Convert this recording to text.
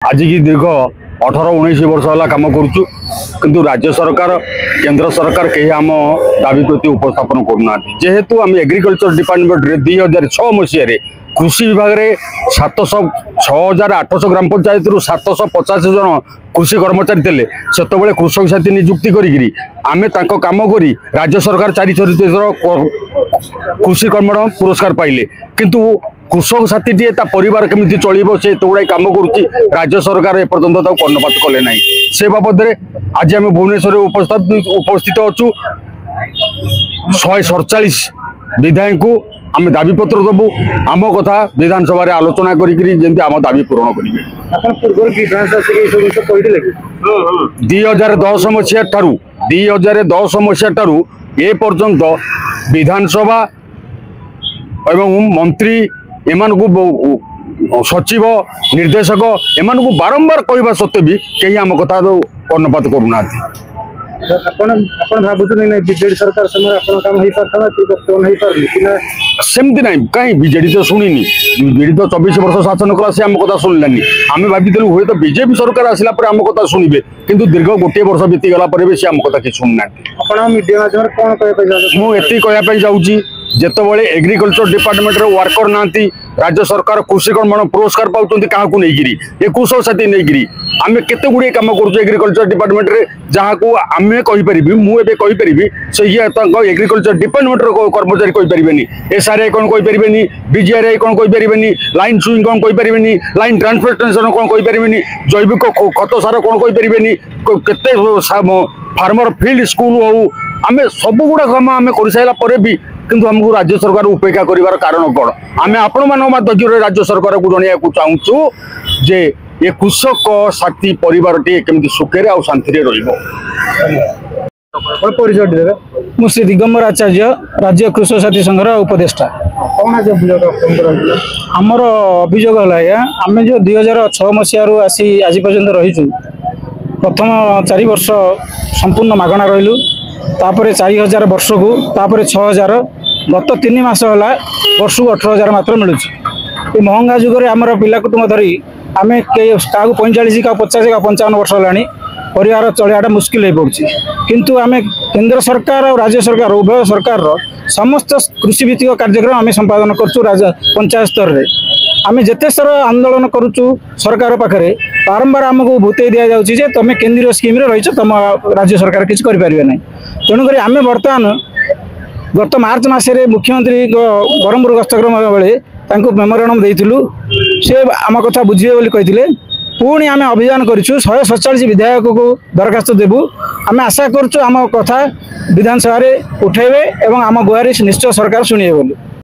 आज की दीर्घ 18-19 वर्ष है कम करुचु किंतु राज्य सरकार केंद्र सरकार कहीं आम दाबी प्रति उपस्थापन करना जेहेतु आम एग्रीकल्चर डिपार्टमेंट 2006 मसीह कृषि विभाग में 6800 ग्राम पंचायत रु 750 जन कृषि कर्मचारी थे से कृषक साथी नियुक्ति करी आम कम करी राज्य सरकार 4 कृषि कर्मण पुरस्कार पाइले किंतु कृषक साथी टी परिवार केमी चलो से तो गुड़ा कम करुच्ची राज्य सरकार एपर्तंत कर्णपात कले ना से बाबद आज आम भुवनेश्वर उपस्थित अच्छु 147 विधायक को आम दाबी पत्र दबू आम कथा विधानसभा आलोचना करम दाबी पूरण कर 2010 मसीहा ठारू 2010 मसीहा ठारू ए पर्यंत विधानसभा एवं मंत्री एमान को सचिव निर्देशक एमान को बारंबार कहवा सत्वे भी कहीं आम कथा कर्णपात करूना बीजेडी सरकार सेमती ना कहीं बीजेडी तो शुणी बीजेडी तो 24 वर्ष शासन कला से आम कथा शुणिलानी आम भाई हुए तो बीजेपी सरकार आसला आम कथा शुणे किंतु दीर्घ गोटे वर्ष बीतीगला से आम कथा कि शुणुना मुझे कहवाई जाऊँगी जितेबाला एग्रीकल्चर डिपार्टमेंट वर्कर ना राज्य सरकार कृषि कर्मण पुरस्कार पाँच क्या ये कृषक साथी नहीं आम केते गुड़े कम कर एग्रीकल्चर डिपार्टमेंट रे जहाँ को आम कहीपरि मुझे से ये एग्रीकल्चर डिपार्टमेंट कर्मचारी कहीपरि SRI कौन कहीपरि BGRI कौन कहीपरि लाइन सुइंग कौन कहीपरि लाइन ट्रांसपोर्टेशन कौन कहीपरि जैविक खत सार कौन कहीपरि केते फार्मर फील्ड स्कूल हो आम सब गुड़ा कम आम कर सारा भी किंतु हमको राज्य सरकार उपेक्षा कर कारण कौन आम आपण माध्यम राज्य सरकार को जनवाक चाहूँ जे ये कृषक साथी परिवार टी केमती सुखे आ शांति श्री दिगंबर आचार्य राज्य कृषक साथी संघर उपदेष्टा आमर अभियोग है आम जो 2006 मसीह आसी आज पर्यंत रहीचु प्रथम 4 वर्ष संपूर्ण मागणा रही तापर 4000 वर्ष को तापर 6000 गत 3 मास है वर्ष को 18000 मात्र मिलूँ ये महंगा जुगे आमर पिला कुटुंब धरी आम क्या 45 का 50 का 55 वर्ष है परिवार चलियाटा मुस्किल हो पड़ी किंतु आम केंद्र सरकार और राज्य सरकार उभय सरकार समस्त कृषि भित्तिक कार्यक्रम आम संपादन करूँ पंचायत स्तर में आम जिते स्तर आंदोलन करुचु सरकार पाखे बारंबार आमको भूतई दि जाऊँगी तुम केंद्रीय स्कीम रही तुम राज्य सरकार किसी करें ना तेणुक आम बर्तमान गत मार्च मसरे मुख्यमंत्री ब्रह्मपुर गस्तक्रम बेले मेमोरांडम देइथिलु से आम कथा बुझे बोली कहते पुणी आम अभियान करूँ 147 विधायक को दरखास्त देबू आम आशा करूँ आम कथा विधानसभा उठेबे एवं आम गुहारी निश्चय सरकार शुणे बोली।